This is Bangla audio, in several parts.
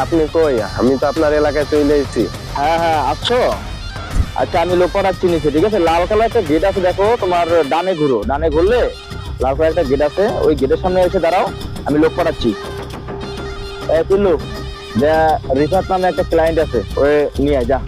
আপনি কই? আমি তো আপনার এলাকায় চলে এসেছি। হ্যাঁ হ্যাঁ আসছো। আচ্ছা আমি লোক পাঠাচ্ছি নিচে, ঠিক আছে? লাল কালার একটা গেট আছে, দেখো তোমার ডানে ঘুরো, ডানে ঘুরলে লাল কালার একটা গেট আছে, ওই গেটের সামনে এসে দাঁড়াও, আমি লোক পাঠাচ্ছি। তুলু, যা রিফাত নামে একটা ক্লায়েন্ট আছে, ওই নিয়ে আয়, যা।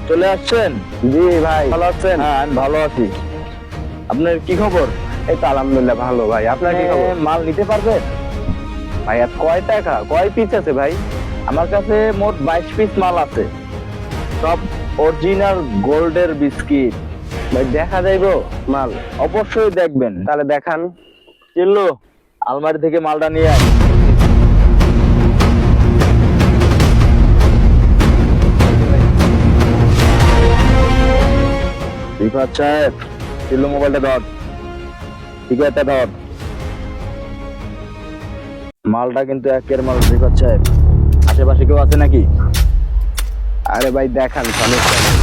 চলে আসছেন? জি ভাই, ভালো আছেন? হ্যাঁ আমি ভালো আছি। আপনার কি খবর? এই তো আলহামদুলিল্লাহ ভালো ভাই। আপনার কি খবর? মাল নিতে পারবেন? ভাই আর কয় টাকা, কয় পিস আছে ভাই? আমার কাছে মোট 22 পিস মাল আছে, সব অরিজিনাল গোল্ডের বিস্কিট। ভাই দেখা যাইবো মাল? অবশ্যই দেখবেন। তাহলে দেখান। চিল্লু, আলমারি থেকে মালটা নিয়ে আয়। রিফাত সাহেব, চিল্লু মোবাইলটা ধর, ঠিক আছে ধর। মালটা কিন্তু একের মাল রিফাত সাহেব। আশেপাশে কেউ আছে নাকি? আরে ভাই দেখান, সমস্যা নেই।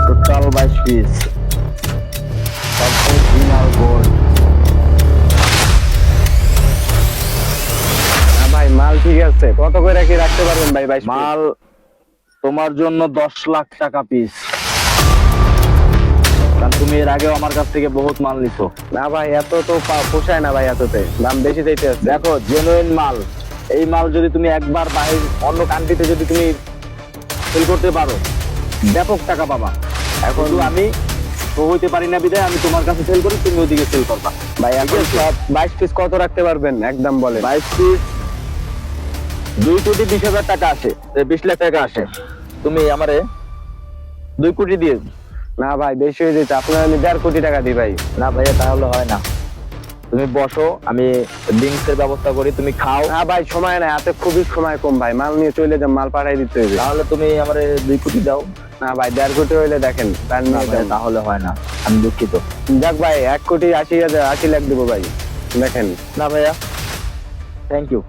টোটাল 22 পিস, সব অরিজিনাল গোল্ড। না ভাই মাল ঠিক আছে, কত করে কি রাখতে পারবেন ভাই? ভাই মাল তোমার জন্য 10 লাখ টাকা পিস, কারণ তুমি এর আগেও আমার কাছ থেকে বহুত মাল নিছো। না ভাই এত তো পোষায় না ভাই, এততে দাম বেশি চাইতে আছে। দেখো জেনুইন মাল, এই মাল যদি তুমি একবার বাইরে অন্য কান্ট্রিতে যদি তুমি সেল করতে পারো, ব্যাপক টাকা পাবা। এখন আমি তো হইতে পারি না বিদায় আমি তোমার কাছে সেল করি, তুমি ওদিকে সেল করবা। ভাই এখন সব 22 পিস কত রাখতে পারবেন একদম বলেন? 22 পিস 2,20,000 টাকা আসে, 20 লাখ টাকা আসে। তুমি আমারে 2 কোটি দিয়ে। না ভাই বেশি হয়ে যেতে, আপনার আমি 1.5 কোটি টাকা দিই ভাই। না ভাইয়া তাহলে হয় না, তুমি বসো, আমি ড্রিঙ্কস এর ব্যবস্থা করি, তুমি খাও। না ভাই সময় নাই, হাতে খুবই সময় কম ভাই, মাল নিয়ে চলে যান, মাল পাঠাই দিতে হবে। তাহলে তুমি আমারে 2 কোটি দাও। না ভাই 1.5 কোটি হইলে দেখেন তার না নিয়ে ভাইয়া, যান। তাহলে হয় না, আমি দুঃখিত। যাক ভাই 1,80,000 লাখ দেবো ভাই, দেখেন। না ভাইয়া, থ্যাংক ইউ।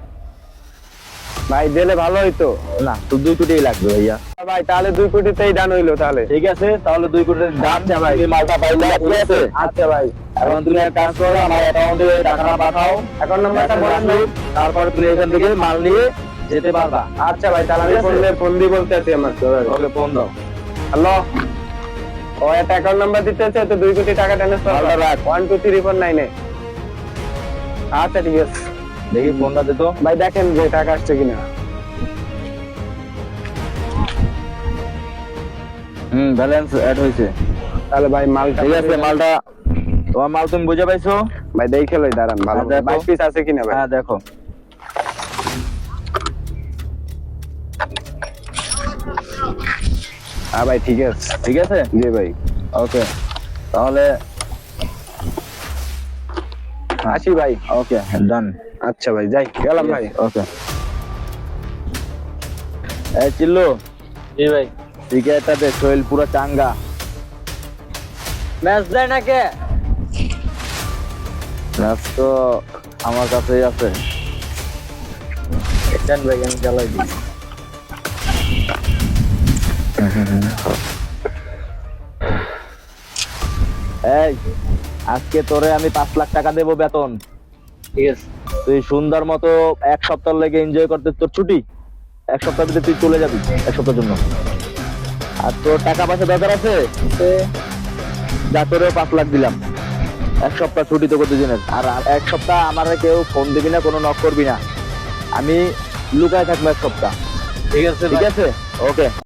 ভাই দিলে ভালো হইতো। না, তো 2 কোটিই লাগবে ভাইয়া। ভাই তাহলে 2 কোটিতেই ডান হইলো তাহলে। ঠিক আছে, তাহলে 2 কোটির দাম। আচ্ছা ভাই। তুমি মালটা পাইলে, ঠিক আছে? আচ্ছা ভাই, এখন তুমি এক কাজ করো, আমার অ্যাকাউন্টে টাকাটা পাঠাও, অ্যাকাউন্ট নাম্বারটা বলেন ভাই। তারপরে তুমি এখান থেকে মাল নিয়ে যেতে পারবা। আচ্ছা ভাই তাহলে আমি ঠিক আছে? ফোন দিয়ে বলতে আছি আমার। ওকে, ফোন দাও। হ্যালো, ও একটা অ্যাকাউন্ট নাম্বার দিতে আছে তো 2 কোটি টাকা ট্রান্সফার ভালো রাখ। 12349 আচ্ছা ঠিক আছে। দেখি ফোনটা দে তো। ভাই দেখেন যে টাকা আসছে কিনা। ব্যালেন্স অ্যাড হয়েছে। তাহলে ভাই মালটা ঠিক আছে, মালটা তোমার মাল তুমি বুঝে পাইছো? ভাই দেখে লই, দাঁড়ান ভালো হ্যাঁ, দেখো। 22 পিস আছে কিনা ভাই। হ্যাঁ দেখো। হ্যাঁ ভাই ঠিক আছে। ঠিক আছে, জি ভাই। ওকে, তাহলে আসি ভাই। ওকে ডান। আচ্ছা ভাই যাই, গেলাম ভাই। ওকে। এই চিল্লু, জি ভাই। ক্রিকেটটাতে শৈল পুরো চাঙ্গা। ম্যাচ দেয় না কে? ম্যাচ তো আমার কাছেই আছে। দেন ভাই, আমি চালাই দিই। এই আজকে তোরে আমি 5 লাখ টাকা দেবো বেতন। ঠিক আছে। তুই সুন্দর মতো 1 সপ্তাহ লেগে এনজয় করতে, তোর ছুটি 1 সপ্তাহ ভিতরে তুই চলে যাবি 1 সপ্তাহের জন্য। আর তোর টাকা পয়সা দরকার আছে, যা তোরেও 5 লাখ দিলাম। 1 সপ্তাহ ছুটি তো করতে দিনের। আর 1 সপ্তাহ আমার কেউ ফোন দিবি না, কোনো নক করবি না, আমি লুকায় থাকবো 1 সপ্তাহ। ঠিক আছে ঠিক ভাই। আছে? ওকে।